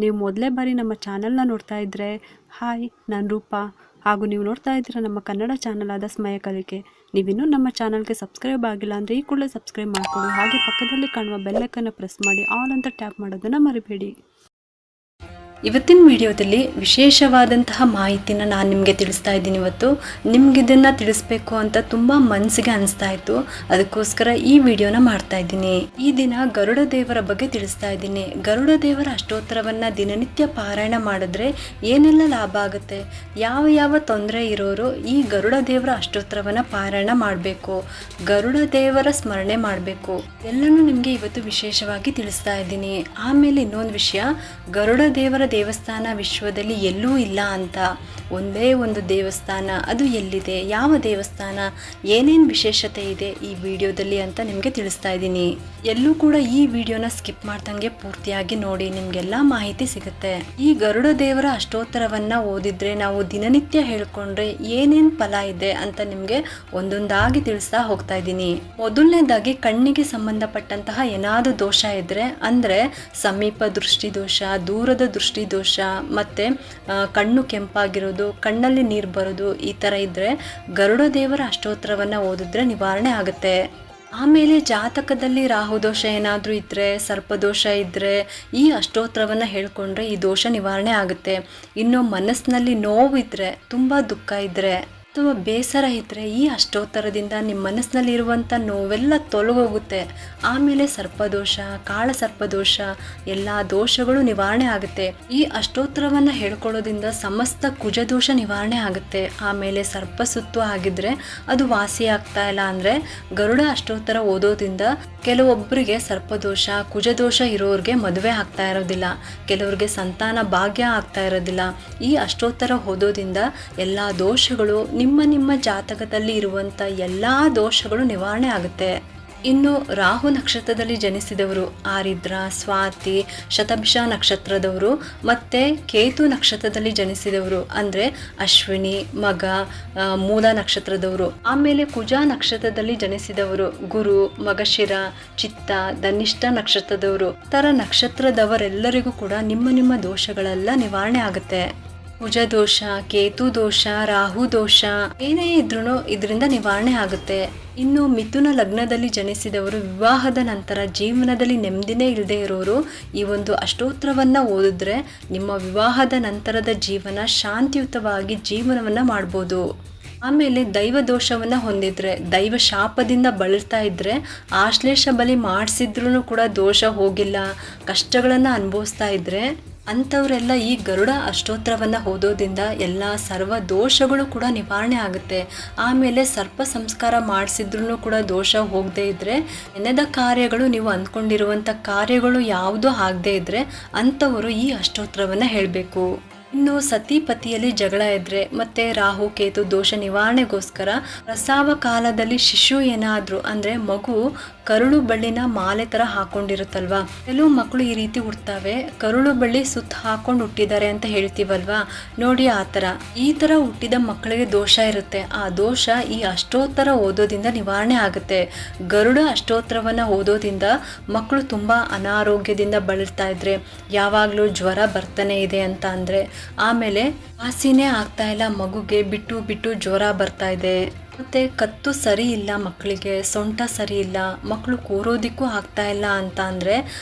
ನೀವು ಮೊದಲೇ ಬಾರಿ ನಮ್ಮ ಚಾನಲ್ನ ನೋಡ್ತಾ ಇದ್ದರೆ ಹಾಯ್, ನಾನು ರೂಪಾ. ಹಾಗೂ ನೀವು ನೋಡ್ತಾ ಇದ್ದೀರಾ ನಮ್ಮ ಕನ್ನಡ ಚಾನಲ್ ಆದ ಸ್ಮಯ ಕಲಿಕೆ. ನೀವಿನ್ನೂ ನಮ್ಮ ಚಾನಲ್ಗೆ ಸಬ್ಸ್ಕ್ರೈಬ್ ಆಗಿಲ್ಲ ಅಂದರೆ ಈ ಕೂಡಲೇ ಸಬ್ಸ್ಕ್ರೈಬ್ ಮಾಡ್ಕೊಳ್ಳಿ. ಹಾಗೆ ಪಕ್ಕದಲ್ಲಿ ಕಾಣುವ ಬೆಲ್ಲೈಕನ್ನು ಪ್ರೆಸ್ ಮಾಡಿ ಆಲ್ ಅಂತ ಟ್ಯಾಪ್ ಮಾಡೋದನ್ನು ಮರಿಬೇಡಿ. ಇವತ್ತಿನ ವಿಡಿಯೋದಲ್ಲಿ ವಿಶೇಷವಾದಂತಹ ಮಾಹಿತಿನ ನಾನು ನಿಮಗೆ ತಿಳಿಸ್ತಾ ಇದ್ದೀನಿ. ಇವತ್ತು ನಿಮ್ಗೆ ಇದನ್ನು ತಿಳಿಸ್ಬೇಕು ಅಂತ ತುಂಬ ಮನಸ್ಸಿಗೆ ಅನಿಸ್ತಾ ಇತ್ತು, ಅದಕ್ಕೋಸ್ಕರ ಈ ವಿಡಿಯೋನ ಮಾಡ್ತಾ ಇದ್ದೀನಿ. ಈ ದಿನ ಗರುಡ ದೇವರ ಬಗ್ಗೆ ತಿಳಿಸ್ತಾ ಇದ್ದೀನಿ. ಗರುಡ ದೇವರ ಅಷ್ಟೋತ್ತರವನ್ನು ದಿನನಿತ್ಯ ಪಾರಾಯಣ ಮಾಡಿದ್ರೆ ಏನೆಲ್ಲ ಲಾಭ ಆಗುತ್ತೆ, ಯಾವ ಯಾವ ತೊಂದರೆ ಇರೋರು ಈ ಗರುಡ ದೇವರ ಅಷ್ಟೋತ್ತರವನ್ನು ಪಾರಾಯಣ ಮಾಡಬೇಕು, ಗರುಡ ದೇವರ ಸ್ಮರಣೆ ಮಾಡಬೇಕು, ಎಲ್ಲನೂ ನಿಮಗೆ ಇವತ್ತು ವಿಶೇಷವಾಗಿ ತಿಳಿಸ್ತಾ ಇದ್ದೀನಿ. ಆಮೇಲೆ ಇನ್ನೊಂದು ವಿಷಯ, ಗರುಡ ದೇವರ ದೇವಸ್ಥಾನ ವಿಶ್ವದಲ್ಲಿ ಎಲ್ಲೂ ಇಲ್ಲ ಅಂತ, ಒಂದೇ ಒಂದು ದೇವಸ್ಥಾನ, ಅದು ಎಲ್ಲಿದೆ, ಯಾವ ದೇವಸ್ಥಾನ, ಏನೇನು ವಿಶೇಷತೆ ಇದೆ ಈ ವಿಡಿಯೋದಲ್ಲಿ ಅಂತ ನಿಮಗೆ ತಿಳಿಸ್ತಾ ಇದ್ದೀನಿ. ಎಲ್ಲೂ ಕೂಡ ಈ ವಿಡಿಯೋನ ಸ್ಕಿಪ್ ಮಾಡ್ದಂಗೆ ಪೂರ್ತಿಯಾಗಿ ನೋಡಿ, ನಿಮಗೆಲ್ಲ ಮಾಹಿತಿ ಸಿಗುತ್ತೆ. ಈ ಗರುಡ ದೇವರ ಅಷ್ಟೋತ್ತರವನ್ನು ಓದಿದ್ರೆ ನಾವು ದಿನನಿತ್ಯ ಹೇಳ್ಕೊಂಡ್ರೆ ಏನೇನು ಫಲ ಇದೆ ಅಂತ ನಿಮಗೆ ಒಂದೊಂದಾಗಿ ತಿಳಿಸ್ತಾ ಹೋಗ್ತಾ ಇದ್ದೀನಿ. ಮೊದಲನೇದಾಗಿ ಕಣ್ಣಿಗೆ ಸಂಬಂಧಪಟ್ಟಂತಹ ಏನಾದರೂ ದೋಷ ಇದ್ರೆ, ಅಂದರೆ ಸಮೀಪ ದೃಷ್ಟಿ ದೋಷ, ದೂರದ ದೃಷ್ಟಿ ದೋಷ, ಮತ್ತು ಕಣ್ಣು ಕೆಂಪಾಗಿರೋದು, ಕಣ್ಣಲ್ಲಿ ನೀರು ಬರೋದು, ಈ ಥರ ಇದ್ದರೆ ಗರುಡ ದೇವರ ಅಷ್ಟೋತ್ತರವನ್ನು ಓದಿದ್ರೆ ನಿವಾರಣೆ ಆಗುತ್ತೆ. ಆಮೇಲೆ ಜಾತಕದಲ್ಲಿ ರಾಹುದೋಷ ಏನಾದರೂ ಇದ್ದರೆ, ಸರ್ಪದೋಷ ಇದ್ದರೆ ಈ ಅಷ್ಟೋತ್ತರವನ್ನು ಹೇಳ್ಕೊಂಡ್ರೆ ಈ ದೋಷ ನಿವಾರಣೆ ಆಗುತ್ತೆ. ಇನ್ನು ಮನಸ್ಸಿನಲ್ಲಿ ನೋವಿದ್ದರೆ, ತುಂಬ ದುಃಖ ಇದ್ದರೆ ಅಥವಾ ಬೇಸರ ಇದ್ದರೆ ಈ ಅಷ್ಟೋತ್ತರದಿಂದ ನಿಮ್ಮ ಮನಸ್ಸಿನಲ್ಲಿರುವಂಥ ನೋವೆಲ್ಲ ತೊಲಗೋಗುತ್ತೆ. ಆಮೇಲೆ ಸರ್ಪದೋಷ, ಕಾಳ ಸರ್ಪದೋಷ, ಎಲ್ಲ ದೋಷಗಳು ನಿವಾರಣೆ ಆಗುತ್ತೆ. ಈ ಅಷ್ಟೋತ್ತರವನ್ನು ಹೇಳ್ಕೊಳ್ಳೋದ್ರಿಂದ ಸಮಸ್ತ ಕುಜದೋಷ ನಿವಾರಣೆ ಆಗುತ್ತೆ. ಆಮೇಲೆ ಸರ್ಪ ಸುತ್ತು ಆಗಿದ್ರೆ ಅದು ವಾಸಿ ಆಗ್ತಾ ಇಲ್ಲ ಅಂದರೆ ಗರುಡ ಅಷ್ಟೋತ್ತರ ಓದೋದ್ರಿಂದ ಕೆಲವೊಬ್ಬರಿಗೆ ಸರ್ಪದೋಷ, ಕುಜದೋಷ ಇರೋರಿಗೆ ಮದುವೆ ಆಗ್ತಾ ಇರೋದಿಲ್ಲ, ಕೆಲವ್ರಿಗೆ ಸಂತಾನ ಭಾಗ್ಯ ಆಗ್ತಾ ಇರೋದಿಲ್ಲ. ಈ ಅಷ್ಟೋತ್ತರ ಓದೋದ್ರಿಂದ ಎಲ್ಲ ದೋಷಗಳು, ನಿಮ್ಮ ಜಾತಕದಲ್ಲಿ ಇರುವಂಥ ಎಲ್ಲ ದೋಷಗಳು ನಿವಾರಣೆ ಆಗುತ್ತೆ. ಇನ್ನು ರಾಹು ನಕ್ಷತ್ರದಲ್ಲಿ ಜನಿಸಿದವರು, ಆರಿದ್ರ, ಸ್ವಾತಿ, ಶತಭಿಷ ನಕ್ಷತ್ರದವರು, ಮತ್ತು ಕೇತು ನಕ್ಷತ್ರದಲ್ಲಿ ಜನಿಸಿದವರು ಅಂದರೆ ಅಶ್ವಿನಿ, ಮಗ, ಮೂಲ ನಕ್ಷತ್ರದವರು, ಆಮೇಲೆ ಕುಜ ನಕ್ಷತ್ರದಲ್ಲಿ ಜನಿಸಿದವರು, ಗುರು, ಮಗಶಿರ, ಚಿತ್ತ, ಧನಿಷ್ಠ ನಕ್ಷತ್ರದವರು, ತರ ನಕ್ಷತ್ರದವರೆಲ್ಲರಿಗೂ ಕೂಡ ನಿಮ್ಮ ದೋಷಗಳೆಲ್ಲ ನಿವಾರಣೆ ಆಗುತ್ತೆ. ಕುಜ ದೋಷ, ಕೇತು ದೋಷ, ರಾಹು ದೋಷ ಏನೇ ಇದ್ರೂ ಇದರಿಂದ ನಿವಾರಣೆ ಆಗುತ್ತೆ. ಇನ್ನು ಮಿಥುನ ಲಗ್ನದಲ್ಲಿ ಜನಿಸಿದವರು, ವಿವಾಹದ ನಂತರ ಜೀವನದಲ್ಲಿ ನೆಮ್ಮದಿನೇ ಇಲ್ಲದೆ ಇರೋರು ಈ ಒಂದು ಅಷ್ಟೋತ್ತರವನ್ನು ಓದಿದ್ರೆ ನಿಮ್ಮ ವಿವಾಹದ ನಂತರದ ಜೀವನ ಶಾಂತಿಯುತವಾಗಿ ಜೀವನವನ್ನು ಮಾಡ್ಬೋದು. ಆಮೇಲೆ ದೈವ ದೋಷವನ್ನು ಹೊಂದಿದ್ರೆ, ದೈವ ಶಾಪದಿಂದ ಬಳಲ್ತಾ ಇದ್ದರೆ, ಆಶ್ಲೇಷ ಬಲಿ ಮಾಡಿಸಿದ್ರೂ ಕೂಡ ದೋಷ ಹೋಗಿಲ್ಲ, ಕಷ್ಟಗಳನ್ನು ಅನುಭವಿಸ್ತಾ ಇದ್ದರೆ ಅಂಥವರೆಲ್ಲ ಈ ಗರುಡ ಅಷ್ಟೋತ್ತರವನ್ನು ಓದೋದ್ರಿಂದ ಎಲ್ಲ ಸರ್ವ ದೋಷಗಳು ಕೂಡ ನಿವಾರಣೆ ಆಗುತ್ತೆ. ಆಮೇಲೆ ಸರ್ಪ ಸಂಸ್ಕಾರ ಮಾಡಿಸಿದ್ರೂ ಕೂಡ ದೋಷ ಹೋಗದೇ ಇದ್ದರೆ, ನೆನೆದ ಕಾರ್ಯಗಳು, ನೀವು ಅಂದ್ಕೊಂಡಿರುವಂಥ ಕಾರ್ಯಗಳು ಯಾವುದೂ ಆಗದೇ ಇದ್ದರೆ ಅಂಥವರು ಈ ಅಷ್ಟೋತ್ತರವನ್ನು ಹೇಳಬೇಕು. ಇನ್ನು ಸತಿಪತಿಯಲ್ಲಿ ಜಗಳ ಇದ್ದರೆ ಮತ್ತು ರಾಹು ಕೇತು ದೋಷ ನಿವಾರಣೆಗೋಸ್ಕರ ಪ್ರಸವ ಕಾಲದಲ್ಲಿ ಶಿಶು ಏನಾದರೂ ಅಂದರೆ ಮಗು ಕರುಳು ಬಳ್ಳಿನ ಮಾಲೆ ಥರ ಹಾಕ್ಕೊಂಡಿರುತ್ತಲ್ವ, ಕೆಲವು ಮಕ್ಕಳು ಈ ರೀತಿ ಹುಡ್ತವೆ, ಕರುಳು ಬಳ್ಳಿ ಸುತ್ತ ಹಾಕೊಂಡು ಹುಟ್ಟಿದ್ದಾರೆ ಅಂತ ಹೇಳ್ತೀವಲ್ವಾ, ನೋಡಿ ಈ ಥರ ಹುಟ್ಟಿದ ಮಕ್ಕಳಿಗೆ ದೋಷ ಇರುತ್ತೆ. ಆ ದೋಷ ಈ ಅಷ್ಟೋತ್ತರ ಓದೋದ್ರಿಂದ ನಿವಾರಣೆ ಆಗುತ್ತೆ. ಗರುಡ ಅಷ್ಟೋತ್ತರವನ್ನು ಓದೋದ್ರಿಂದ ಮಕ್ಕಳು ತುಂಬ ಅನಾರೋಗ್ಯದಿಂದ ಬಳಲ್ತಾ ಇದ್ರೆ, ಯಾವಾಗಲೂ ಜ್ವರ ಬರ್ತಾನೆ ಇದೆ ಅಂತ ಅಂದರೆ, ಆಮೇಲೆ ವಾಸಿನೇ ಆಗ್ತಾ ಇಲ್ಲ, ಮಗುಗೆ ಬಿಟ್ಟು ಬಿಟ್ಟು ಜ್ವರ ಬರ್ತಾ ಇದೆ, ಮತ್ತು ಕತ್ತು ಸರಿ ಇಲ್ಲ ಮಕ್ಕಳಿಗೆ, ಸೊಂಟ ಸರಿ ಇಲ್ಲ, ಮಕ್ಕಳು ಕೂರೋದಿಕ್ಕೂ ಆಗ್ತಾ ಇಲ್ಲ ಅಂತ ಅಂದರೆ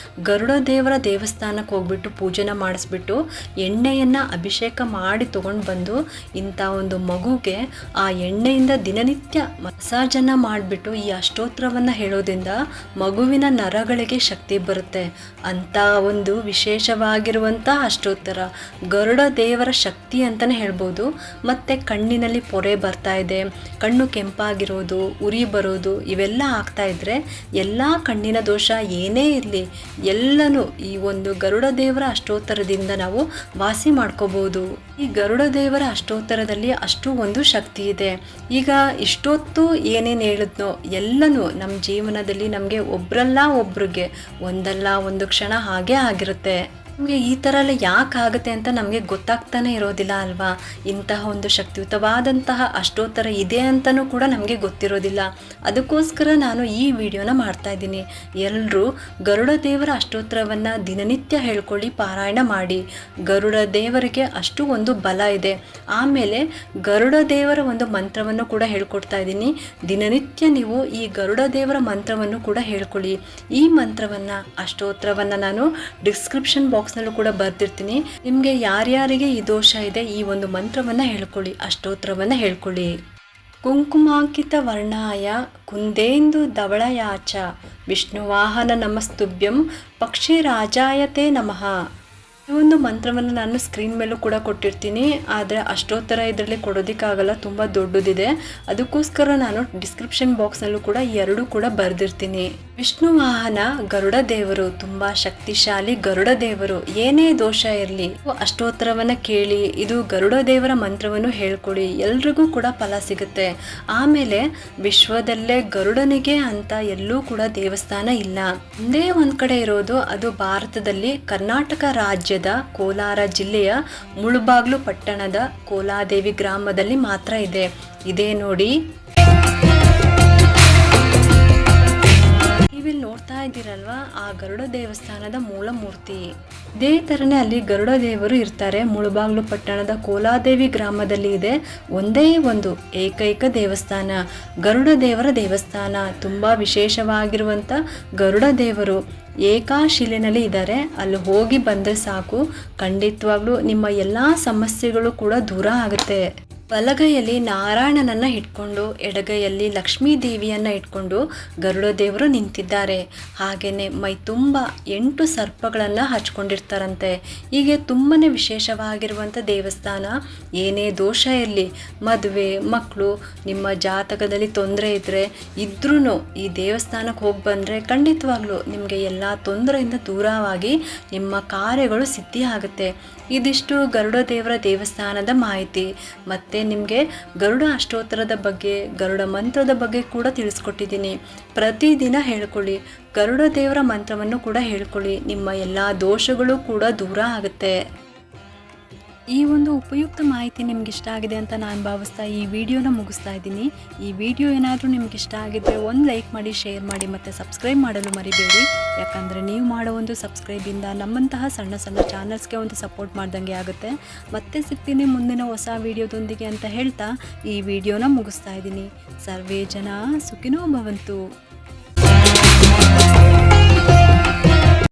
ಗರುಡ ದೇವರ ದೇವಸ್ಥಾನಕ್ಕೆ ಹೋಗ್ಬಿಟ್ಟು ಪೂಜೆನ ಮಾಡಿಸ್ಬಿಟ್ಟು ಎಣ್ಣೆಯನ್ನು ಅಭಿಷೇಕ ಮಾಡಿ ತೊಗೊಂಡು ಬಂದು ಇಂಥ ಒಂದು ಮಗುಗೆ ಆ ಎಣ್ಣೆಯಿಂದ ದಿನನಿತ್ಯ ಮಸಾಜನ್ನು ಮಾಡಿಬಿಟ್ಟು ಈ ಅಷ್ಟೋತ್ತರವನ್ನು ಹೇಳೋದ್ರಿಂದ ಮಗುವಿನ ನರಗಳಿಗೆ ಶಕ್ತಿ ಬರುತ್ತೆ. ಅಂಥ ಒಂದು ವಿಶೇಷವಾಗಿರುವಂಥ ಅಷ್ಟೋತ್ತರ ಗರುಡ ದೇವರ ಶಕ್ತಿ ಅಂತಲೇ ಹೇಳ್ಬೋದು. ಮತ್ತು ಕಣ್ಣಿನಲ್ಲಿ ಪೊರೆ ಬರ್ತಾ ಇದೆ, ಕಣ್ಣು ಕೆಂಪಾಗಿರೋದು, ಉರಿ ಬರೋದು, ಇವೆಲ್ಲ ಆಗ್ತಾ ಇದ್ರೆ ಎಲ್ಲ ಕಣ್ಣಿನ ದೋಷ ಏನೇ ಇರಲಿ ಎಲ್ಲನೂ ಈ ಒಂದು ಗರುಡ ದೇವರ ಅಷ್ಟೋತ್ತರದಿಂದ ನಾವು ವಾಸಿ ಮಾಡ್ಕೋಬಹುದು. ಈ ಗರುಡ ದೇವರ ಅಷ್ಟೋತ್ತರದಲ್ಲಿ ಅಷ್ಟು ಒಂದು ಶಕ್ತಿ ಇದೆ. ಈಗ ಇಷ್ಟೊತ್ತು ಏನೇನು ಹೇಳಿದ್ನೋ ಎಲ್ಲನೂ ನಮ್ಮ ಜೀವನದಲ್ಲಿ ನಮಗೆ ಒಬ್ರಲ್ಲ ಒಬ್ರಿಗೆ ಒಂದಲ್ಲ ಒಂದು ಕ್ಷಣ ಹಾಗೇ ಆಗಿರುತ್ತೆ. ನಮಗೆ ಈ ಥರ ಎಲ್ಲ ಯಾಕೆ ಆಗುತ್ತೆ ಅಂತ ನಮಗೆ ಗೊತ್ತಾಗ್ತಾನೆ ಇರೋದಿಲ್ಲ ಅಲ್ವಾ. ಇಂತಹ ಒಂದು ಶಕ್ತಿಯುತವಾದಂತಹ ಅಷ್ಟೋತ್ತರ ಇದೆ ಅಂತಲೂ ಕೂಡ ನಮಗೆ ಗೊತ್ತಿರೋದಿಲ್ಲ. ಅದಕ್ಕೋಸ್ಕರ ನಾನು ಈ ವಿಡಿಯೋನ ಮಾಡ್ತಾ ಇದ್ದೀನಿ. ಎಲ್ಲರೂ ಗರುಡ ದೇವರ ಅಷ್ಟೋತ್ತರವನ್ನು ದಿನನಿತ್ಯ ಹೇಳ್ಕೊಳ್ಳಿ, ಪಾರಾಯಣ ಮಾಡಿ. ಗರುಡ ದೇವರಿಗೆ ಅಷ್ಟು ಒಂದು ಬಲ ಇದೆ. ಆಮೇಲೆ ಗರುಡ ದೇವರ ಒಂದು ಮಂತ್ರವನ್ನು ಕೂಡ ಹೇಳ್ಕೊಡ್ತಾ ಇದ್ದೀನಿ. ದಿನನಿತ್ಯ ನೀವು ಈ ಗರುಡ ದೇವರ ಮಂತ್ರವನ್ನು ಕೂಡ ಹೇಳ್ಕೊಳ್ಳಿ. ಈ ಮಂತ್ರವನ್ನು ಅಷ್ಟೋತ್ತರವನ್ನು ನಾನು ಡಿಸ್ಕ್ರಿಪ್ಷನ್ ಬಾಕ್ಸ್ನಲ್ಲೂ ಕೂಡ ಬರ್ದಿರ್ತೀನಿ. ನಿಮಗೆ ಯಾರ್ಯಾರಿಗೆ ಈ ದೋಷ ಇದೆ ಈ ಒಂದು ಮಂತ್ರವನ್ನು ಹೇಳ್ಕೊಳ್ಳಿ, ಅಷ್ಟೋತ್ತರವನ್ನು ಹೇಳ್ಕೊಳ್ಳಿ. ಕುಂಕುಮಾಂಕಿತ ವರ್ಣಾಯ ಕುಂದೇಂದು ಧವಳಯಾಚ ವಿಷ್ಣುವಾಹನ ನಮಸ್ತುಭ್ಯಂ ಪಕ್ಷಿರಾಜಾಯತೆ ನಮಃ. ಈ ಒಂದು ಮಂತ್ರವನ್ನು ನಾನು ಸ್ಕ್ರೀನ್ ಮೇಲೂ ಕೂಡ ಕೊಟ್ಟಿರ್ತೀನಿ. ಆದರೆ ಅಷ್ಟೋತ್ತರ ಇದರಲ್ಲಿ ಕೊಡೋದಕ್ಕಾಗಲ್ಲ, ತುಂಬ ದೊಡ್ಡದಿದೆ. ಅದಕ್ಕೋಸ್ಕರ ನಾನು ಡಿಸ್ಕ್ರಿಪ್ಷನ್ ಬಾಕ್ಸ್ನಲ್ಲೂ ಕೂಡ ಎರಡೂ ಕೂಡ ಬರೆದಿರ್ತೀನಿ. ವಿಷ್ಣು ವಾಹನ ಗರುಡ ದೇವರು, ತುಂಬ ಶಕ್ತಿಶಾಲಿ ಗರುಡ ದೇವರು. ಏನೇ ದೋಷ ಇರಲಿ ಅಷ್ಟೋತ್ತರವನ್ನು ಕೇಳಿ, ಇದು ಗರುಡ ದೇವರ ಮಂತ್ರವನ್ನು ಹೇಳ್ಕೊಡಿ, ಎಲ್ರಿಗೂ ಕೂಡ ಫಲ ಸಿಗುತ್ತೆ. ಆಮೇಲೆ ವಿಶ್ವದಲ್ಲೇ ಗರುಡನಿಗೆ ಅಂತ ಎಲ್ಲೂ ಕೂಡ ದೇವಸ್ಥಾನ ಇಲ್ಲ. ಒಂದೇ ಒಂದು ಕಡೆ ಇರೋದು, ಅದು ಭಾರತದಲ್ಲಿ ಕರ್ನಾಟಕ ರಾಜ್ಯದ ಕೋಲಾರ ಜಿಲ್ಲೆಯ ಮುಳುಬಾಗ್ಲು ಪಟ್ಟಣದ ಕೋಲಾದೇವಿ ಗ್ರಾಮದಲ್ಲಿ ಮಾತ್ರ ಇದೆ. ಇದೇ ನೋಡಿ, ನೀವಿಲ್ಲಿ ನೋಡ್ತಾ ಇದ್ದೀರಲ್ವಾ, ಆ ಗರುಡ ದೇವಸ್ಥಾನದ ಮೂಲ ಮೂರ್ತಿ. ಇದೇ ಥರನೇ ಅಲ್ಲಿ ಗರುಡ ದೇವರು ಇರ್ತಾರೆ. ಮುಳುಬಾಗ್ಲು ಪಟ್ಟಣದ ಕೋಲಾದೇವಿ ಗ್ರಾಮದಲ್ಲಿ ಇದೆ ಒಂದೇ ಒಂದು ಏಕೈಕ ದೇವಸ್ಥಾನ, ಗರುಡ ದೇವರ ದೇವಸ್ಥಾನ. ತುಂಬ ವಿಶೇಷವಾಗಿರುವಂಥ ಗರುಡ ದೇವರು ಏಕಾಶಿಲೆನಲ್ಲಿ ಇದ್ದಾರೆ. ಅಲ್ಲಿ ಹೋಗಿ ಬಂದರೆ ಸಾಕು, ಖಂಡಿತವಾಗ್ಲೂ ನಿಮ್ಮ ಎಲ್ಲ ಸಮಸ್ಯೆಗಳು ಕೂಡ ದೂರ ಆಗುತ್ತೆ. ಬಲಗೈಯಲ್ಲಿ ನಾರಾಯಣನನ್ನು ಇಟ್ಕೊಂಡು ಎಡಗೈಯಲ್ಲಿ ಲಕ್ಷ್ಮೀ ದೇವಿಯನ್ನು ಇಟ್ಕೊಂಡು ಗರುಡ ದೇವರು ನಿಂತಿದ್ದಾರೆ. ಹಾಗೆಯೇ ಮೈ ತುಂಬ 8 ಸರ್ಪಗಳನ್ನು ಹಚ್ಕೊಂಡಿರ್ತಾರಂತೆ. ಹೀಗೆ ತುಂಬಾ ವಿಶೇಷವಾಗಿರುವಂಥ ದೇವಸ್ಥಾನ. ಏನೇ ದೋಷ ಇರಲಿ, ಮದುವೆ, ಮಕ್ಕಳು, ನಿಮ್ಮ ಜಾತಕದಲ್ಲಿ ತೊಂದರೆ ಇದ್ರೂ ಈ ದೇವಸ್ಥಾನಕ್ಕೆ ಹೋಗಿ ಬಂದರೆ ಖಂಡಿತವಾಗ್ಲೂ ನಿಮಗೆ ಎಲ್ಲ ತೊಂದರೆಯಿಂದ ದೂರವಾಗಿ ನಿಮ್ಮ ಕಾರ್ಯಗಳು ಸಿದ್ಧಿ ಆಗುತ್ತೆ. ಇದಿಷ್ಟು ಗರುಡ ದೇವರ ದೇವಸ್ಥಾನದ ಮಾಹಿತಿ. ಮತ್ತು ನಿಮಗೆ ಗರುಡ ಅಷ್ಟೋತ್ತರದ ಬಗ್ಗೆ, ಗರುಡ ಮಂತ್ರದ ಬಗ್ಗೆ ಕೂಡ ತಿಳಿಸ್ಕೊಟ್ಟಿದ್ದೀನಿ. ಪ್ರತಿದಿನ ಹೇಳ್ಕೊಳ್ಳಿ, ಗರುಡ ದೇವರ ಮಂತ್ರವನ್ನು ಕೂಡ ಹೇಳ್ಕೊಳ್ಳಿ, ನಿಮ್ಮ ಎಲ್ಲ ದೋಷಗಳು ಕೂಡ ದೂರ ಆಗುತ್ತೆ. ಈ ಒಂದು ಉಪಯುಕ್ತ ಮಾಹಿತಿ ನಿಮ್ಗೆ ಇಷ್ಟ ಆಗಿದೆ ಅಂತ ನಾನು ಭಾವಿಸ್ತಾ ಈ ವಿಡಿಯೋನ ಮುಗಿಸ್ತಾ ಇದ್ದೀನಿ. ಈ ವಿಡಿಯೋ ಏನಾದರೂ ನಿಮ್ಗೆ ಇಷ್ಟ ಆಗಿದ್ದರೆ ಒಂದು ಲೈಕ್ ಮಾಡಿ, ಶೇರ್ ಮಾಡಿ ಮತ್ತು ಸಬ್ಸ್ಕ್ರೈಬ್ ಮಾಡಲು ಮರಿಬೇಡಿ. ಯಾಕಂದರೆ ನೀವು ಮಾಡೋ ಒಂದು ಸಬ್ಸ್ಕ್ರೈಬಿಂದ ನಮ್ಮಂತಹ ಸಣ್ಣ ಸಣ್ಣ ಚಾನಲ್ಸ್ಗೆ ಒಂದು ಸಪೋರ್ಟ್ ಮಾಡ್ದಂಗೆ ಆಗುತ್ತೆ. ಮತ್ತೆ ಸಿಗ್ತೀನಿ ಮುಂದಿನ ಹೊಸ ವಿಡಿಯೋದೊಂದಿಗೆ ಅಂತ ಹೇಳ್ತಾ ಈ ವಿಡಿಯೋನ ಮುಗಿಸ್ತಾ ಇದ್ದೀನಿ. ಸರ್ವೇ ಜನ ಸುಖಿನೋ ಭವಂತು.